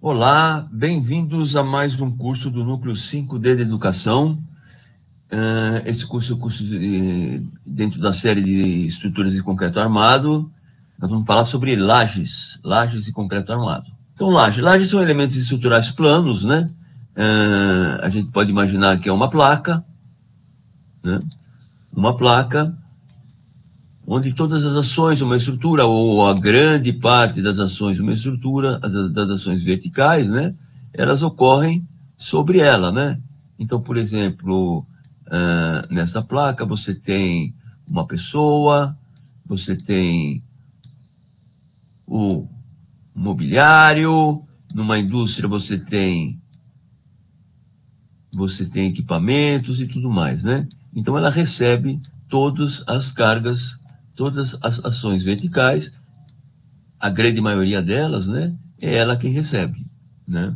Olá, bem-vindos a mais um curso do Núcleo 5D de Educação. Esse curso é dentro da série de estruturas de concreto armado. Nós vamos falar sobre lajes e concreto armado. Então, lajes são elementos estruturais planos, né? A gente pode imaginar que é uma placa, né? Uma placa onde todas as ações de uma estrutura, ou a grande parte das ações de uma estrutura, das ações verticais, né, elas ocorrem sobre ela, né? Então, por exemplo, nessa placa você tem uma pessoa, você tem o mobiliário, numa indústria você tem equipamentos e tudo mais, né? Então, ela recebe todas as cargas, todas as ações verticais, a grande maioria delas, né, é ela quem recebe, né?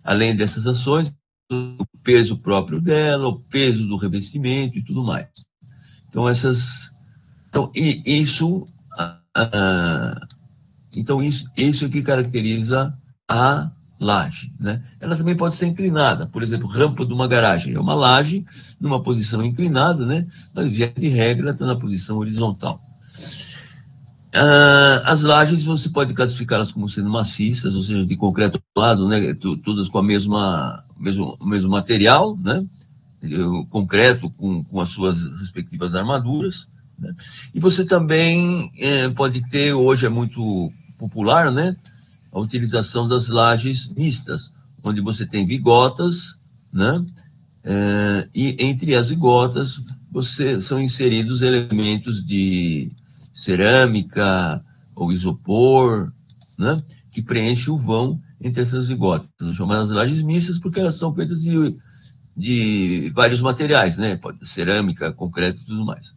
Além dessas ações, o peso próprio dela, o peso do revestimento e tudo mais. Então, isso é que caracteriza a laje, né? Ela também pode ser inclinada, por exemplo, rampa de uma garagem, é uma laje numa posição inclinada, né? Mas, via de regra, está na posição horizontal. As lajes você pode classificá-las como sendo maciças, ou seja, de concreto armado, né? Todas com o mesmo material, né? O concreto com as suas respectivas armaduras, né? E você também pode ter, hoje é muito popular, né, a utilização das lajes mistas, onde você tem vigotas, né? E entre as vigotas são inseridos elementos de cerâmica ou isopor, né, que preenche o vão entre essas vigotas. São chamadas lajes mistas porque elas são feitas de vários materiais, né? Pode ser cerâmica, concreto e tudo mais.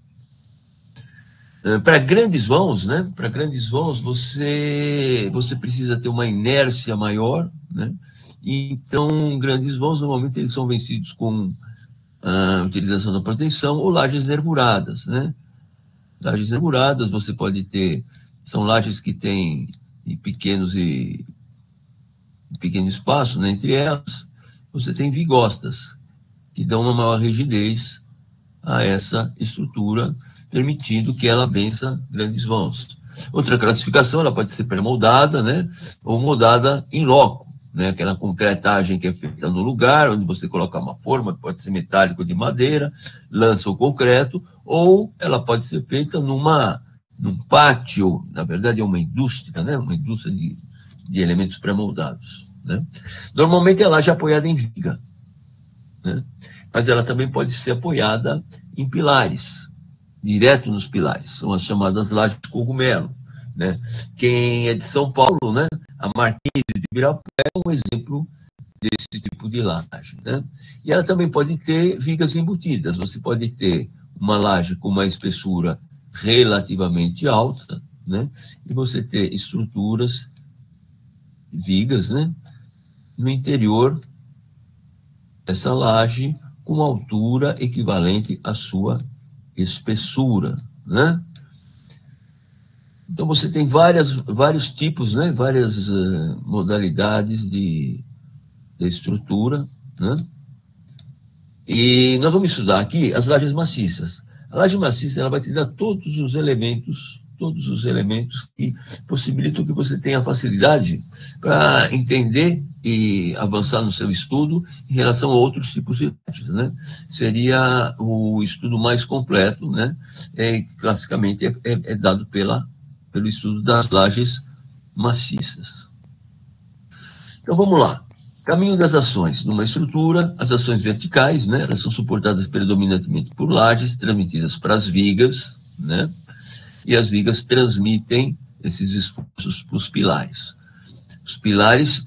Para grandes vãos, né? Para grandes vãos, você precisa ter uma inércia maior, né? Então, grandes vãos, normalmente, eles são vencidos com a utilização da proteção ou lajes nervuradas, né? Lajes nervuradas, você pode ter, são lajes que têm pequeno espaço, né, entre elas. Você tem vigostas, que dão uma maior rigidez a essa estrutura, permitindo que ela vença grandes vãos. Outra classificação, ela pode ser pré-moldada, né, ou moldada em loco, né, aquela concretagem que é feita no lugar, onde você coloca uma forma, que pode ser metálico ou de madeira, lança o concreto, ou ela pode ser feita num pátio, na verdade é uma indústria, né, uma indústria de elementos pré-moldados, né. Normalmente ela já é apoiada em viga, né, mas ela também pode ser apoiada em pilares, direto nos pilares, são as chamadas lajes de cogumelo, né. Quem é de São Paulo, né, a Marquise de Ibirapuera é um exemplo desse tipo de laje, né. E ela também pode ter vigas embutidas, você pode ter uma laje com uma espessura relativamente alta, né, e você ter estruturas, vigas, né, no interior dessa laje com altura equivalente à sua espessura, né? Então, você tem vários tipos, né? Várias modalidades de estrutura, né? E nós vamos estudar aqui as lajes maciças. A laje maciça, ela vai te dar todos os elementos que possibilitam que você tenha facilidade para entender e avançar no seu estudo em relação a outros tipos de lajes, né? Seria o estudo mais completo, né? Classicamente é dado pelo estudo das lajes maciças. Então, vamos lá. Caminho das ações. Numa estrutura, as ações verticais, né, elas são suportadas predominantemente por lajes transmitidas para as vigas, né? E as vigas transmitem esses esforços para os pilares. Os pilares,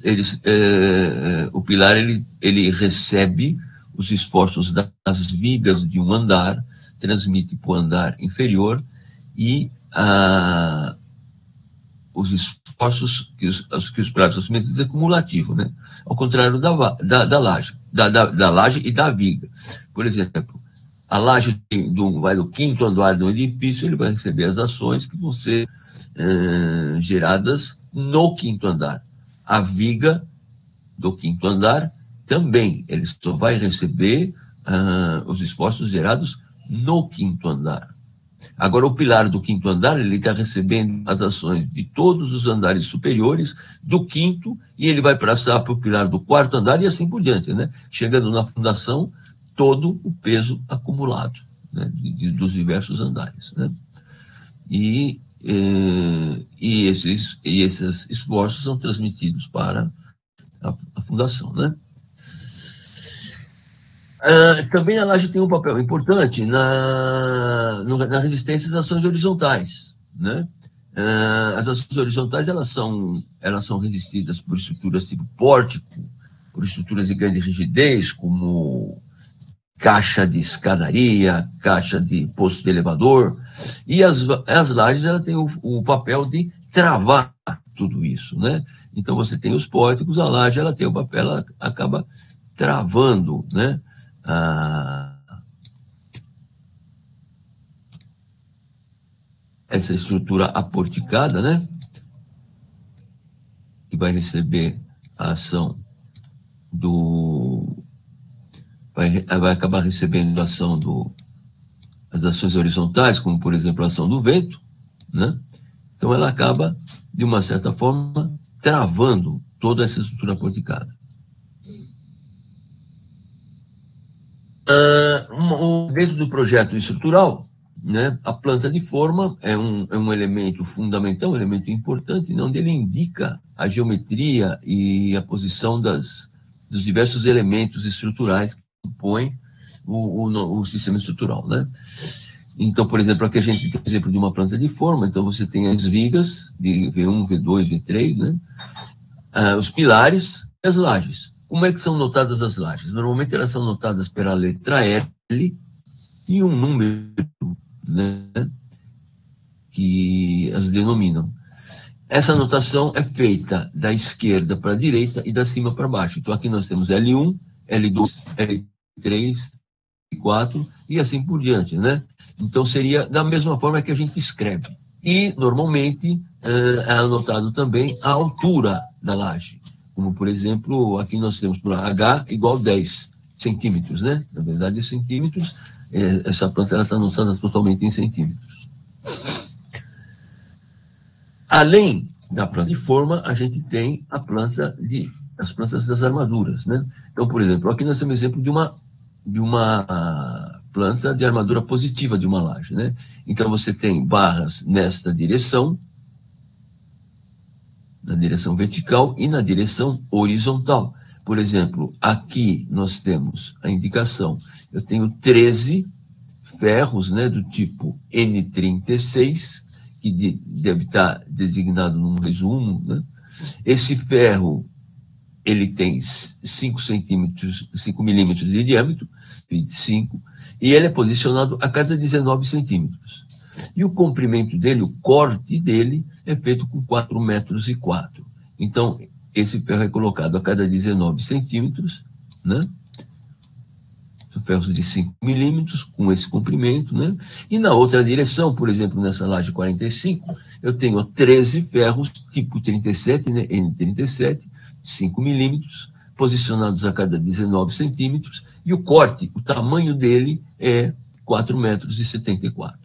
o pilar ele recebe os esforços das vigas de um andar, transmite para o andar inferior e os esforços que os pilares são submetidos é cumulativo, né? Ao contrário da laje e da viga. Por exemplo, a laje do quinto andar do edifício, ele vai receber as ações que vão ser geradas no quinto andar. A viga do quinto andar, também ele só vai receber os esforços gerados no quinto andar. Agora, o pilar do quinto andar, ele está recebendo as ações de todos os andares superiores do quinto, e ele vai passar para o pilar do quarto andar e assim por diante, né? Chegando na fundação, todo o peso acumulado, né? Dos diversos andares, né? E esses esforços são transmitidos para a fundação, né? Também a laje tem um papel importante na resistência às ações horizontais, né? As ações horizontais elas são resistidas por estruturas tipo pórtico, por estruturas de grande rigidez, como caixa de escadaria, caixa de posto de elevador, e as lajes ela têm o papel de travar tudo isso, né? Então você tem os pórticos, a laje ela tem o papel, ela acaba travando, né? Essa estrutura aporticada, né? Que vai receber a ação vai acabar recebendo a ação as ações horizontais, como por exemplo a ação do vento, né? Então ela acaba, de uma certa forma, travando toda essa estrutura aporticada. Dentro do projeto estrutural, né, a planta de forma é um elemento fundamental, um elemento importante, onde ele indica a geometria e a posição dos diversos elementos estruturais que compõem o sistema estrutural, né? Então, por exemplo, aqui a gente tem exemplo de uma planta de forma, então você tem as vigas de V1, V2, V3, né? Os pilares e as lajes. Como é que são notadas as lajes? Normalmente elas são notadas pela letra L e um número, né, que as denominam. Essa notação é feita da esquerda para a direita e da cima para baixo. Então aqui nós temos L1, L2, L3, L4 e assim por diante, né? Então seria da mesma forma que a gente escreve. E normalmente é anotado também a altura da laje. Como, por exemplo, aqui nós temos por H igual 10 centímetros, né? Na verdade, centímetros, essa planta está anotada totalmente em centímetros. Além da planta de forma, a gente tem as plantas das armaduras, né? Então, por exemplo, aqui nós temos exemplo de uma planta de armadura positiva de uma laje, né? Então, você tem barras nesta direção, na direção vertical e na direção horizontal. Por exemplo, aqui nós temos a indicação, eu tenho 13 ferros, né, do tipo N36, que deve estar designado num resumo, né? Esse ferro, ele tem 5 milímetros de diâmetro, 25, e ele é posicionado a cada 19 centímetros. E o comprimento dele, o corte dele, é feito com 4 metros e 4. Então, esse ferro é colocado a cada 19 centímetros, né? São ferros de 5 milímetros, com esse comprimento, né? E na outra direção, por exemplo, nessa laje 45, eu tenho 13 ferros tipo 37, né? N37, 5 milímetros, posicionados a cada 19 centímetros, e o corte, o tamanho dele é 4 metros e 74.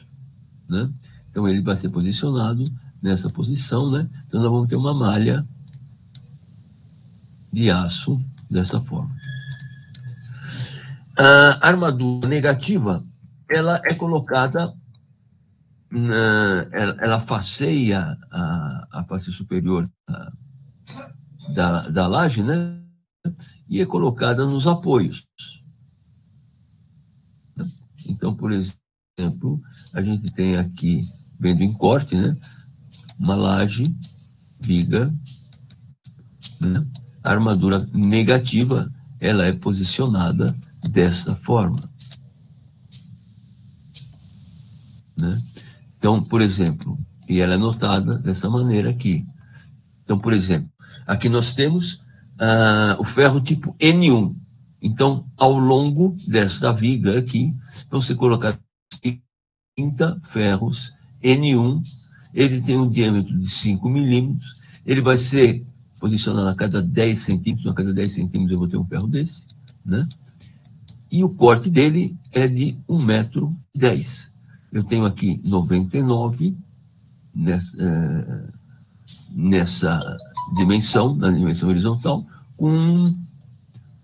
Né? Então, ele vai ser posicionado nessa posição, né? Então, nós vamos ter uma malha de aço dessa forma. A armadura negativa, ela é colocada, ela faceia a parte superior da laje, né? E é colocada nos apoios. Então, por exemplo, a gente tem aqui, vendo em corte, né? Uma laje, viga, né? A armadura negativa, ela é posicionada dessa forma, né? Então, por exemplo, e ela é notada dessa maneira aqui. Então, por exemplo, aqui nós temos o ferro tipo N1. Então, ao longo desta viga aqui, vão ser colocados 30 ferros N1. Ele tem um diâmetro de 5 milímetros. Ele vai ser posicionado a cada 10 centímetros, a cada 10 centímetros eu vou ter um ferro desse, né? E o corte dele é de 1,10 m. Eu tenho aqui 99 nessa dimensão, na dimensão horizontal, com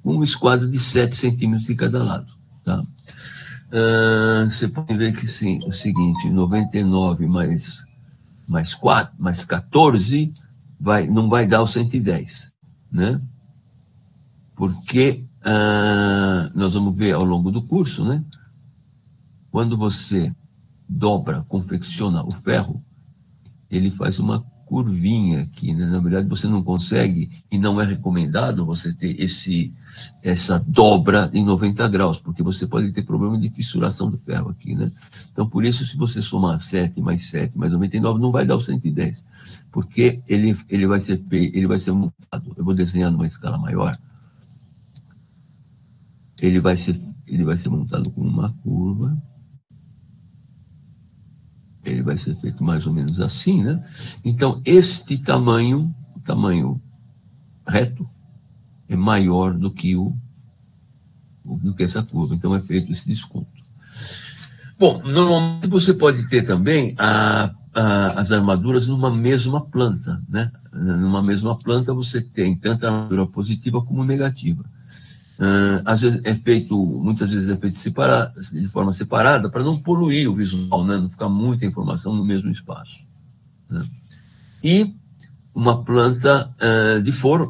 um esquadro de 7 centímetros de cada lado. Tá? Você pode ver que sim, o seguinte, 99 mais 14 não vai dar o 110, né? Porque nós vamos ver ao longo do curso, né? Quando você dobra, confecciona o ferro, ele faz uma curvinha aqui, né? Na verdade, você não consegue, e não é recomendado você ter essa dobra em 90 graus, porque você pode ter problema de fissuração do ferro aqui, né? Então, por isso, se você somar 7 mais 7 mais 99, não vai dar o 110, porque ele vai ser montado. Eu vou desenhar numa escala maior. Ele vai ser montado com uma curva. Ele vai ser feito mais ou menos assim, né? Então, este tamanho, o tamanho reto, é maior do que essa curva. Então, é feito esse desconto. Bom, normalmente você pode ter também as armaduras numa mesma planta, né? Numa mesma planta você tem tanto a armadura positiva como negativa. Às vezes muitas vezes é feito de forma separada para não poluir o visual, né? Não ficar muita informação no mesmo espaço, né? E uma planta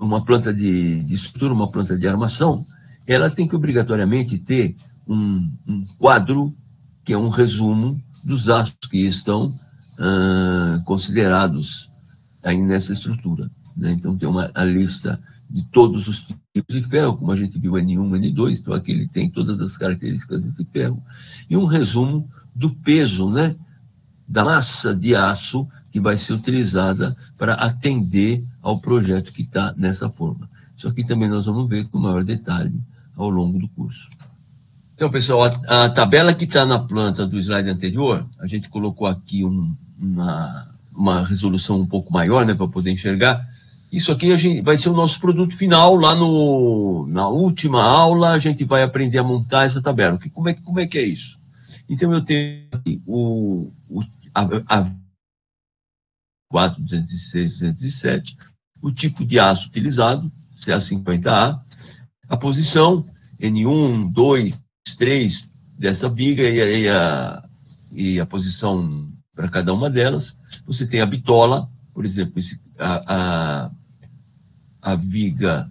uma planta de estrutura, uma planta de armação, ela tem que obrigatoriamente ter um quadro que é um resumo dos aços que estão considerados aí nessa estrutura, né? Então tem a lista de todos os tipos de ferro, como a gente viu N1, N2, então aqui ele tem todas as características desse ferro, e um resumo do peso, né, da massa de aço que vai ser utilizada para atender ao projeto que está nessa forma. Isso aqui também nós vamos ver com maior detalhe ao longo do curso. Então, pessoal, a tabela que está na planta do slide anterior, a gente colocou aqui uma resolução um pouco maior, né, para poder enxergar. Isso aqui vai ser o nosso produto final. Lá na última aula, a gente vai aprender a montar essa tabela. Como é que é isso? Então, eu tenho aqui a 4.206, 207, o tipo de aço utilizado, CA50A, a posição, N1, 2, 3 dessa viga e a posição para cada uma delas. Você tem a bitola, por exemplo, a viga,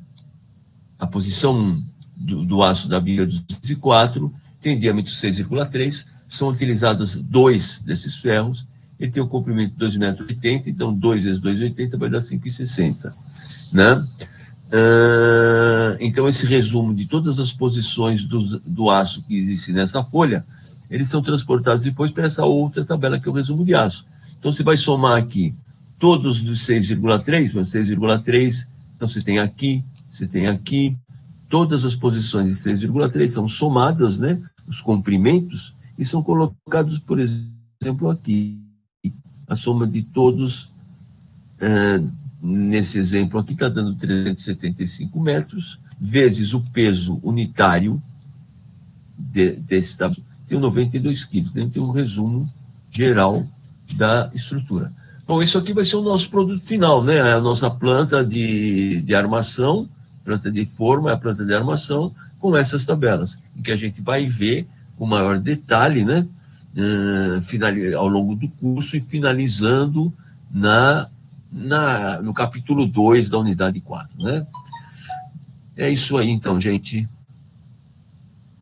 a posição do aço da viga 204, tem diâmetro 6,3, são utilizados 2 desses ferros, ele tem um comprimento de 2,80 m, então 2 vezes 2,80 vai dar 5,60, né? Então, esse resumo de todas as posições do aço que existe nessa folha, eles são transportados depois para essa outra tabela, que é o resumo de aço. Então, você vai somar aqui todos dos 6,3, então você tem aqui, todas as posições de 6,3 são somadas, né, os comprimentos, e são colocados, por exemplo, aqui. A soma de todos, nesse exemplo aqui, está dando 375 metros, vezes o peso unitário desse tabuleiro, tem 92 quilos. Tem um resumo geral da estrutura. Bom, isso aqui vai ser o nosso produto final, né? A nossa planta de armação, planta de forma, a planta de armação, com essas tabelas, em que a gente vai ver com maior detalhe, né? Ao longo do curso e finalizando no capítulo 2 da unidade 4, né? É isso aí, então, gente.